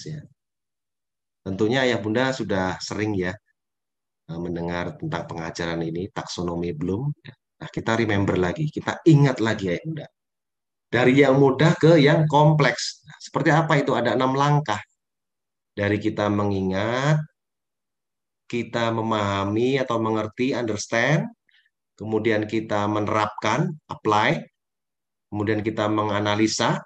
Ya. Tentunya Ayah Bunda sudah sering ya mendengar tentang pengajaran ini, taksonomi Bloom. Nah, kita remember lagi, kita ingat lagi Ayah Bunda. Dari yang mudah ke yang kompleks. Nah, seperti apa itu? Ada 6 langkah. Dari kita mengingat, kita memahami atau mengerti, understand, kemudian kita menerapkan, apply, kemudian kita menganalisa,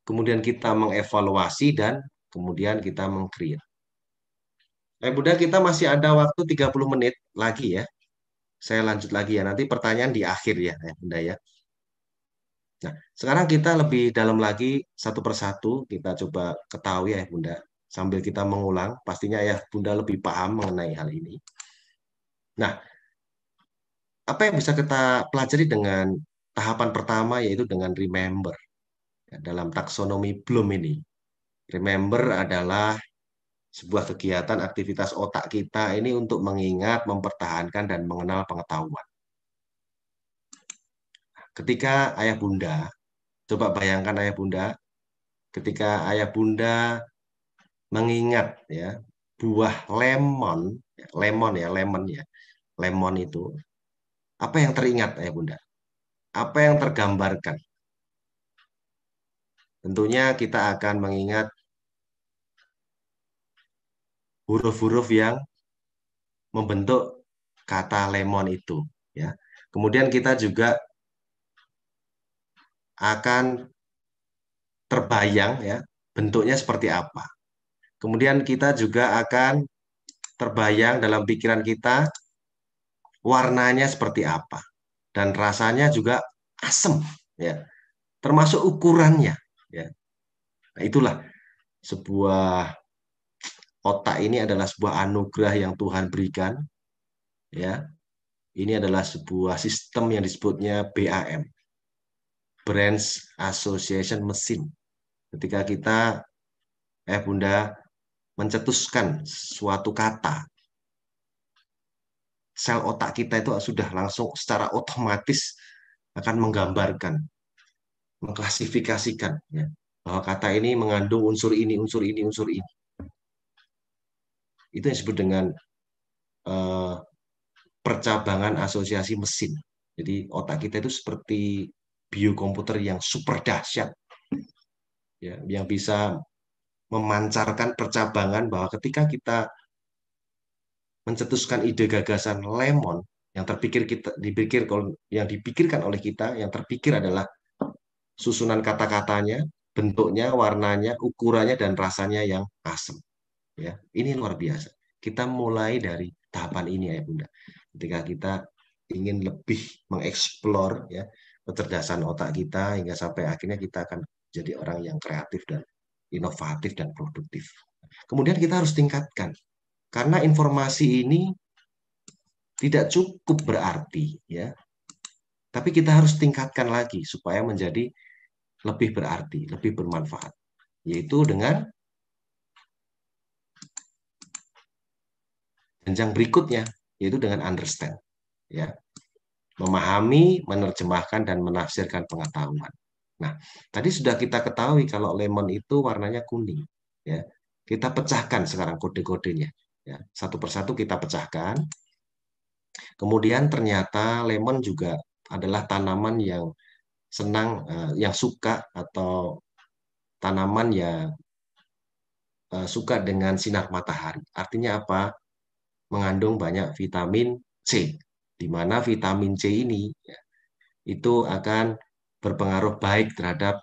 kemudian kita mengevaluasi, dan kemudian kita meng-create. Bunda, kita masih ada waktu 30 menit lagi ya. Saya lanjut lagi ya. Nanti pertanyaan di akhir ya, Bunda ya. Nah, sekarang kita lebih dalam lagi satu persatu. Kita coba ketahui ya, Bunda. Sambil kita mengulang, pastinya ya Bunda lebih paham mengenai hal ini. Nah, apa yang bisa kita pelajari dengan tahapan pertama yaitu dengan remember. Ya, dalam taksonomi Bloom ini. Remember adalah sebuah kegiatan aktivitas otak kita ini untuk mengingat, mempertahankan, dan mengenal pengetahuan. Ketika ayah bunda, coba bayangkan ayah bunda, ketika ayah bunda mengingat ya buah lemon, lemon itu, apa yang teringat ayah bunda? Apa yang tergambarkan? Tentunya kita akan mengingat huruf-huruf yang membentuk kata lemon itu, ya. Kemudian kita juga akan terbayang ya bentuknya seperti apa. Kemudian kita juga akan terbayang dalam pikiran kita warnanya seperti apa dan rasanya juga asem ya, termasuk ukurannya ya. Nah, itulah sebuah otak ini adalah sebuah anugerah yang Tuhan berikan ya. Ini adalah sebuah sistem yang disebutnya BAM, Branch Association Machine. Ketika kita Bunda mencetuskan suatu kata, sel otak kita itu sudah langsung secara otomatis akan menggambarkan, mengklasifikasikan ya, bahwa kata ini mengandung unsur ini, unsur ini, unsur ini. Itu yang disebut dengan eh, percabangan asosiasi mesin. Jadi otak kita itu seperti biokomputer yang super dahsyat, ya, yang bisa memancarkan percabangan bahwa ketika kita mencetuskan ide gagasan lemon, yang terpikir kita dipikir yang dipikirkan oleh kita, yang terpikir adalah susunan kata-katanya, bentuknya, warnanya, ukurannya, dan rasanya yang asem. Ya, ini luar biasa. Kita mulai dari tahapan ini ya Bunda. Ketika kita ingin lebih mengeksplor ya kecerdasan otak kita hingga sampai akhirnya kita akan jadi orang yang kreatif dan inovatif dan produktif. Kemudian kita harus tingkatkan karena informasi ini tidak cukup berarti ya, tapi kita harus tingkatkan lagi supaya menjadi lebih berarti, lebih bermanfaat, yaitu dengan jenjang berikutnya, yaitu dengan understand, ya, memahami, menerjemahkan dan menafsirkan pengetahuan. Nah, tadi sudah kita ketahui kalau lemon itu warnanya kuning, ya. Kita pecahkan sekarang kode-kodenya, ya. Satu persatu kita pecahkan. Kemudian ternyata lemon juga adalah tanaman yang senang, yang suka atau tanaman yang suka dengan sinar matahari. Artinya apa? Mengandung banyak vitamin C, di mana vitamin C ini ya, itu akan berpengaruh baik terhadap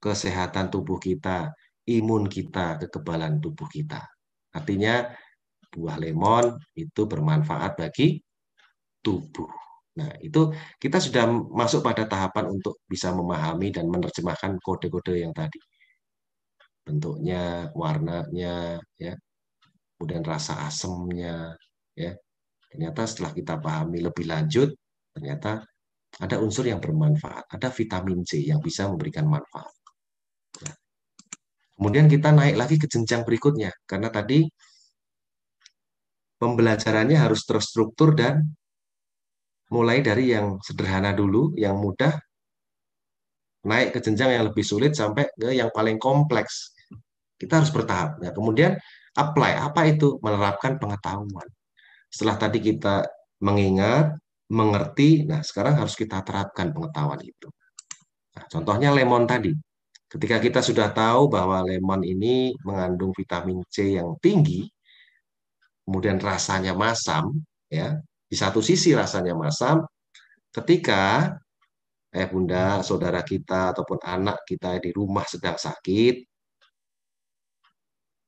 kesehatan tubuh kita, imun kita, kekebalan tubuh kita. Artinya buah lemon itu bermanfaat bagi tubuh. Nah, itu kita sudah masuk pada tahapan untuk bisa memahami dan menerjemahkan kode-kode yang tadi. Bentuknya, warnanya, ya, kemudian rasa asemnya, ya. Ternyata setelah kita pahami lebih lanjut, ternyata ada unsur yang bermanfaat, ada vitamin C yang bisa memberikan manfaat. Ya. Kemudian kita naik lagi ke jenjang berikutnya, karena tadi pembelajarannya harus terstruktur dan mulai dari yang sederhana dulu, yang mudah, naik ke jenjang yang lebih sulit sampai ke yang paling kompleks. Kita harus bertahap. Nah, kemudian apply. Apa itu? Menerapkan pengetahuan. Setelah tadi kita mengingat, mengerti, nah sekarang harus kita terapkan pengetahuan itu. Nah, contohnya lemon tadi. Ketika kita sudah tahu bahwa lemon ini mengandung vitamin C yang tinggi, kemudian rasanya masam, ya. Di satu sisi rasanya masam, ketika bunda, saudara kita ataupun anak kita di rumah sedang sakit,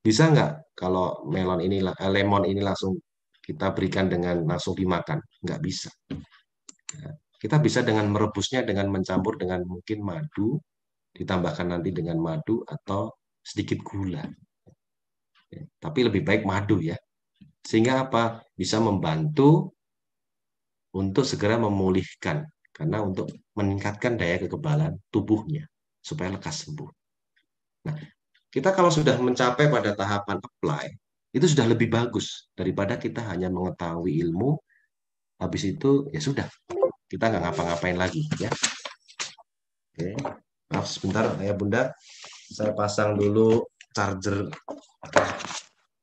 bisa nggak kalau lemon ini langsung kita berikan dengan langsung dimakan? Nggak bisa. Kita bisa dengan merebusnya dengan mencampur dengan mungkin madu, ditambahkan nanti dengan madu atau sedikit gula. Tapi lebih baik madu ya. Sehingga apa? Bisa membantu untuk segera memulihkan. Karena untuk meningkatkan daya kekebalan tubuhnya supaya lekas sembuh. Nah, kita kalau sudah mencapai pada tahapan apply, itu sudah lebih bagus daripada kita hanya mengetahui ilmu, habis itu ya sudah, kita nggak ngapa-ngapain lagi ya. Oke, maaf sebentar ya Bunda, saya pasang dulu charger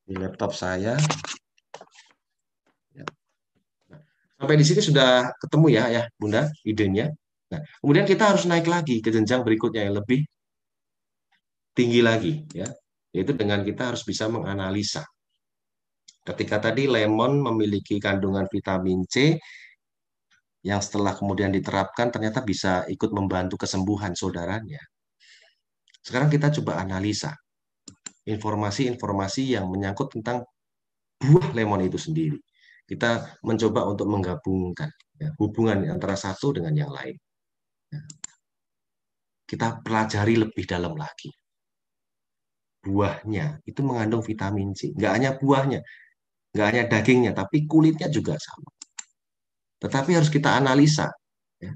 di laptop saya. Ya. Nah, sampai di sini sudah ketemu ya Bunda idenya. Nah, kemudian kita harus naik lagi ke jenjang berikutnya yang lebih tinggi lagi ya, yaitu dengan kita harus bisa menganalisa. Ketika tadi lemon memiliki kandungan vitamin C yang setelah kemudian diterapkan ternyata bisa ikut membantu kesembuhan saudaranya. Sekarang kita coba analisa informasi-informasi yang menyangkut tentang buah lemon itu sendiri. Kita mencoba untuk menggabungkan ya, hubungan antara satu dengan yang lain. Ya. Kita pelajari lebih dalam lagi. Buahnya itu mengandung vitamin C. Nggak hanya buahnya, nggak hanya dagingnya, tapi kulitnya juga sama. Tetapi harus kita analisa. Ya.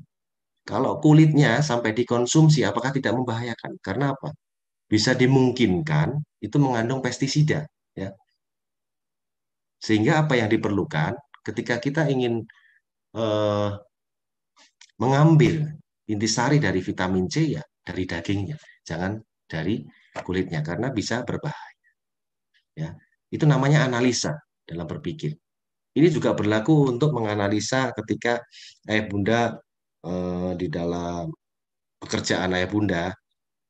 Kalau kulitnya sampai dikonsumsi, apakah tidak membahayakan? Karena apa? Bisa dimungkinkan itu mengandung pestisida. Ya. Sehingga apa yang diperlukan ketika kita ingin eh, mengambil intisari dari vitamin C ya dari dagingnya, jangan dari kulitnya karena bisa berbahaya. Ya. Itu namanya analisa dalam berpikir. Ini juga berlaku untuk menganalisa ketika ayah bunda di dalam pekerjaan ayah bunda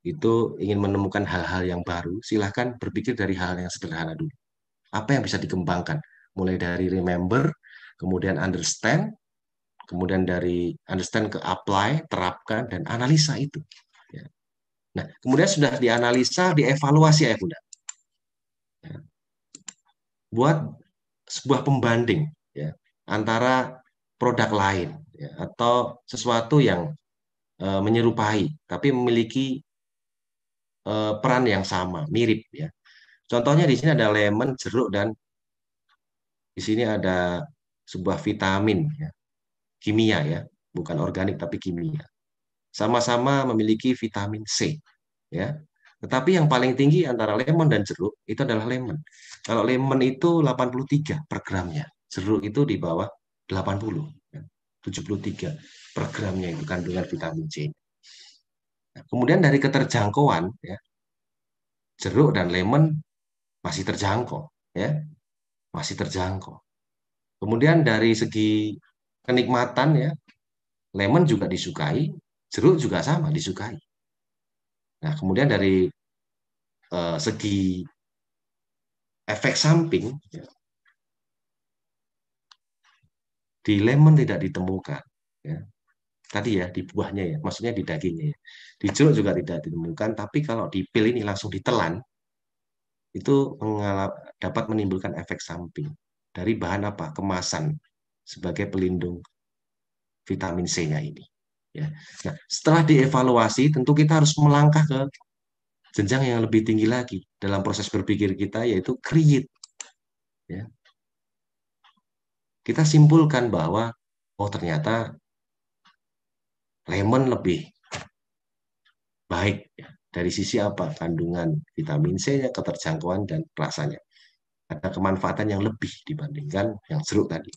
itu ingin menemukan hal-hal yang baru, silahkan berpikir dari hal yang sederhana dulu. Apa yang bisa dikembangkan? Mulai dari remember, kemudian understand, kemudian dari understand ke apply, terapkan, dan analisa itu. Ya. Nah, kemudian sudah dianalisa, dievaluasi ya Bunda. Ya. Buat sebuah pembanding ya, antara produk lain ya, atau sesuatu yang menyerupai, tapi memiliki peran yang sama, mirip ya. Contohnya di sini ada lemon, jeruk, dan di sini ada sebuah vitamin ya, kimia ya, bukan organik tapi kimia. Sama-sama memiliki vitamin C ya. Tetapi yang paling tinggi antara lemon dan jeruk itu adalah lemon. Kalau lemon itu 83 per gramnya, jeruk itu di bawah 80 ya. 73 per gramnya itu kandungan vitamin C. Nah, kemudian dari keterjangkauan ya, jeruk dan lemon masih terjangkau ya, masih terjangkau. Kemudian dari segi kenikmatan ya, lemon juga disukai, jeruk juga sama disukai. Nah, kemudian dari segi efek samping ya, di lemon tidak ditemukan. Ya. Tadi ya di buahnya ya, maksudnya di dagingnya ya. Di jeruk juga tidak ditemukan, tapi kalau di pil ini langsung ditelan, itu dapat menimbulkan efek samping dari bahan apa? Kemasan sebagai pelindung vitamin C-nya ini. Ya. Nah, setelah dievaluasi, tentu kita harus melangkah ke jenjang yang lebih tinggi lagi dalam proses berpikir kita, yaitu create. Ya. Kita simpulkan bahwa, oh ternyata lemon lebih baik ya. Dari sisi apa? Kandungan vitamin C-nya, keterjangkauan, dan rasanya. Ada kemanfaatan yang lebih dibandingkan yang jeruk tadi.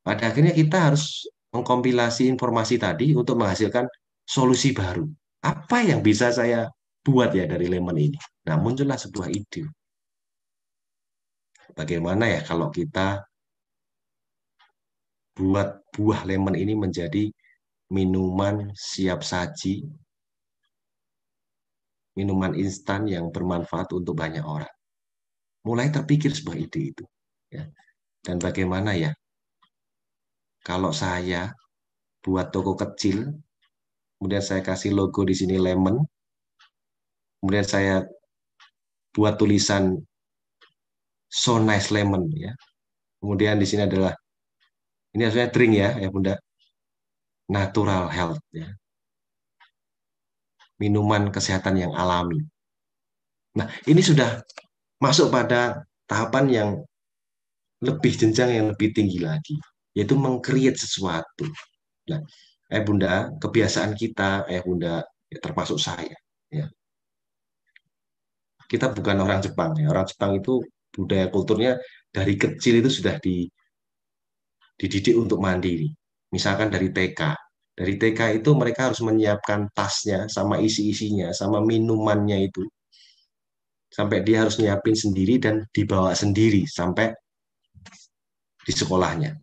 Pada akhirnya kita harus mengkompilasi informasi tadi untuk menghasilkan solusi baru. Apa yang bisa saya buat ya dari lemon ini? Nah, muncullah sebuah ide. Bagaimana ya kalau kita buat buah lemon ini menjadi minuman siap saji, minuman instan yang bermanfaat untuk banyak orang. Mulai terpikir sebuah ide itu. Ya. Dan bagaimana ya kalau saya buat toko kecil, kemudian saya kasih logo di sini lemon, kemudian saya buat tulisan so nice lemon ya. Kemudian di sini adalah ini harusnya drink ya Bunda, natural health ya, minuman kesehatan yang alami. Nah, ini sudah masuk pada tahapan yang lebih jenjang yang lebih tinggi lagi, yaitu mengcreate sesuatu. Nah, Bunda, kebiasaan kita, Bunda, ya, termasuk saya, ya, kita bukan orang Jepang ya. Orang Jepang itu budaya kulturnya dari kecil itu sudah dididik untuk mandiri. Misalkan dari TK. Dari TK itu mereka harus menyiapkan tasnya sama isi-isinya, sama minumannya itu. Sampai dia harus nyiapin sendiri dan dibawa sendiri sampai di sekolahnya.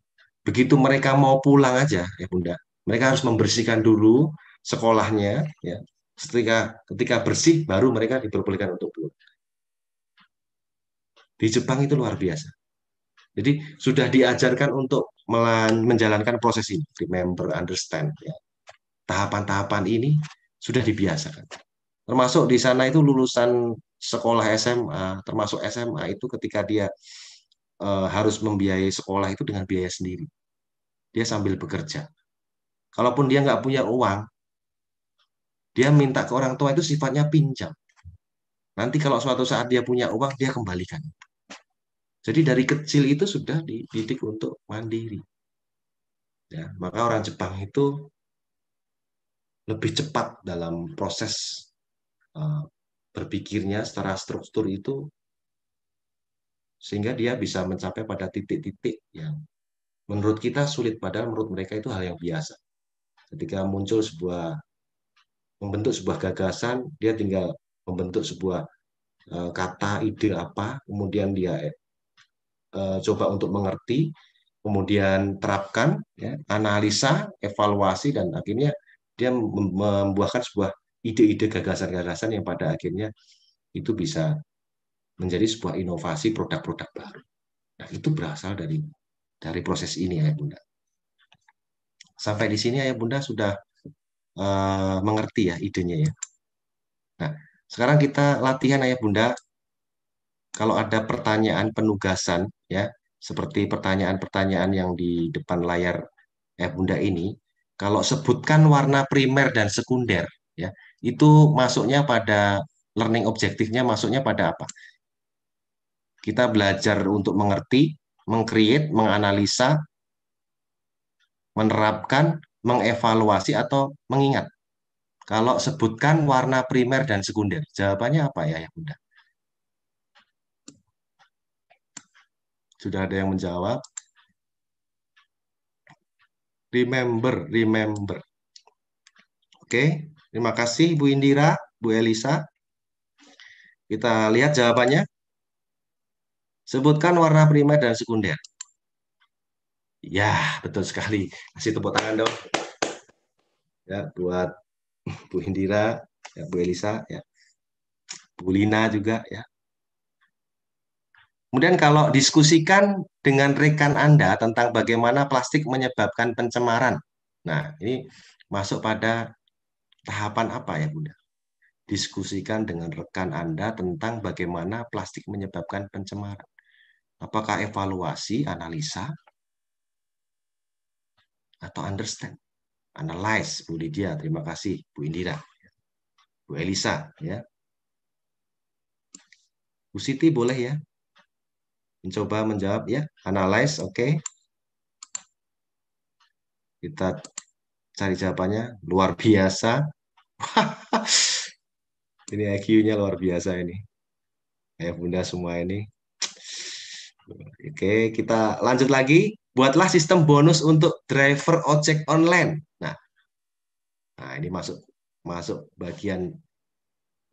Begitu mereka mau pulang aja, ya Bunda, mereka harus membersihkan dulu sekolahnya, ya. Ketika bersih, baru mereka diperbolehkan untuk pulang. Di Jepang itu luar biasa. Jadi sudah diajarkan untuk menjalankan proses ini, remember, understand. Ya. Tahapan-tahapan ini sudah dibiasakan. Termasuk di sana itu lulusan sekolah SMA, termasuk SMA itu ketika dia harus membiayai sekolah itu dengan biaya sendiri. Dia sambil bekerja. Kalaupun dia nggak punya uang, dia minta ke orang tua itu sifatnya pinjam. Nanti kalau suatu saat dia punya uang, dia kembalikan. Jadi dari kecil itu sudah dididik untuk mandiri. Ya, maka orang Jepang itu lebih cepat dalam proses uh, berpikirnya secara struktur itu sehingga dia bisa mencapai pada titik-titik yang menurut kita sulit padahal menurut mereka itu hal yang biasa. Ketika muncul membentuk sebuah gagasan, dia tinggal membentuk sebuah kata, ide apa, kemudian dia coba untuk mengerti, kemudian terapkan, ya, analisa, evaluasi, dan akhirnya dia membuahkan sebuah ide-ide gagasan-gagasan yang pada akhirnya itu bisa menjadi sebuah inovasi produk-produk baru. Nah, itu berasal dari proses ini ya Bunda. Sampai di sini ya Bunda sudah mengerti ya idenya ya. Nah, sekarang kita latihan ya Bunda. Kalau ada pertanyaan penugasan ya, seperti pertanyaan-pertanyaan yang di depan layar Bunda ini, kalau sebutkan warna primer dan sekunder ya, itu masuknya pada learning objektifnya masuknya pada apa? Kita belajar untuk mengerti, mengcreate, menganalisa, menerapkan, mengevaluasi atau mengingat. Kalau sebutkan warna primer dan sekunder, jawabannya apa ya Bunda? Sudah ada yang menjawab? Remember, remember. Oke, terima kasih Bu Indira, Bu Elisa. Kita lihat jawabannya. Sebutkan warna primer dan sekunder. Ya, betul sekali. Kasih tepuk tangan dong. Ya, buat Bu Indira, ya, Bu Elisa, ya, Bu Lina juga ya. Kemudian kalau diskusikan dengan rekan Anda tentang bagaimana plastik menyebabkan pencemaran. Nah, ini masuk pada tahapan apa ya, Bunda? Diskusikan dengan rekan Anda tentang bagaimana plastik menyebabkan pencemaran. Apakah evaluasi, analisa, atau understand? Analyze, Bu Lydia, terima kasih. Bu Indira, Bu Elisa, ya. Bu Siti boleh ya mencoba menjawab ya. Analyze, oke. Kita cari jawabannya. Luar biasa. Ini IQ-nya luar biasa ini. Ya Bunda semua ini. Oke, kita lanjut lagi. Buatlah sistem bonus untuk driver ojek online. Nah, ini masuk masuk bagian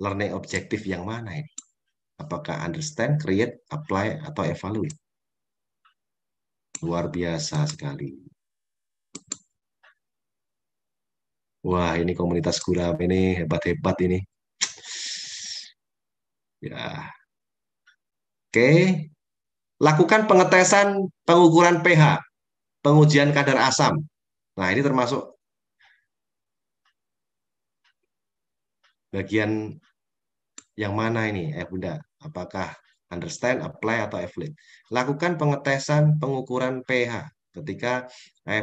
learning objektif yang mana ini? Apakah understand, create, apply, atau evaluate? Luar biasa sekali. Wah, ini komunitas Guram ini hebat-hebat ini. Ya, oke. Lakukan pengetesan pengukuran pH, pengujian kadar asam. Nah, ini termasuk bagian yang mana ini, Bunda? Apakah understand, apply, atau evaluate? Lakukan pengetesan pengukuran pH. Ketika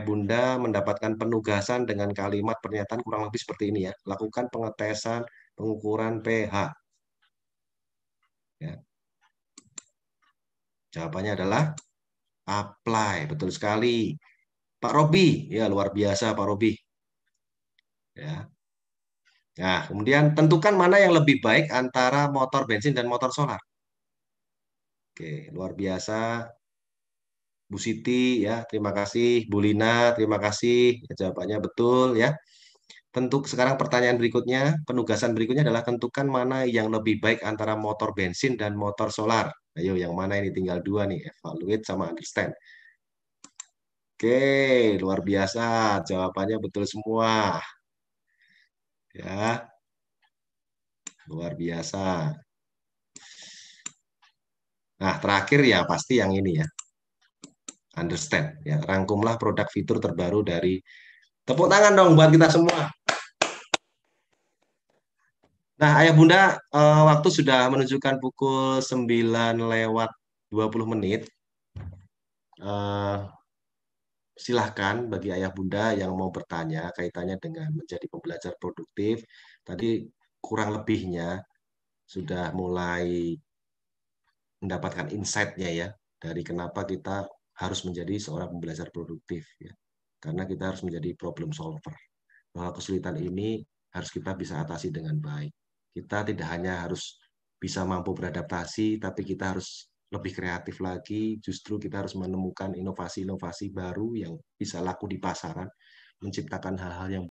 Bunda mendapatkan penugasan dengan kalimat pernyataan kurang lebih seperti ini ya. Lakukan pengetesan pengukuran pH. Ya. Jawabannya adalah apply. Betul sekali. Pak Robi, ya luar biasa Pak Robi. Ya. Nah, kemudian tentukan mana yang lebih baik antara motor bensin dan motor solar. Oke, luar biasa. Bu Siti, ya, terima kasih. Bu Lina, terima kasih. Ya, jawabannya betul, ya. Tentu sekarang pertanyaan berikutnya, penugasan berikutnya adalah tentukan mana yang lebih baik antara motor bensin dan motor solar. Ayo, yang mana ini tinggal dua nih, evaluate sama understand. Oke, luar biasa. Jawabannya betul semua. Ya, luar biasa. Nah, terakhir ya pasti yang ini ya. Understand ya. Rangkumlah produk fitur terbaru dari tepuk tangan dong buat kita semua. Nah, Ayah Bunda, waktu sudah menunjukkan pukul 9 lewat 20 menit. Eh, Silahkan bagi Ayah Bunda yang mau bertanya kaitannya dengan menjadi pembelajar produktif. Tadi kurang lebihnya sudah mulai mendapatkan insight-nya ya dari kenapa kita harus menjadi seorang pembelajar produktif ya. Karena kita harus menjadi problem solver. Bahwa kesulitan ini harus kita bisa atasi dengan baik. Kita tidak hanya harus bisa mampu beradaptasi, tapi kita harus lebih kreatif lagi. Justru kita harus menemukan inovasi-inovasi baru yang bisa laku di pasaran, menciptakan hal-hal yang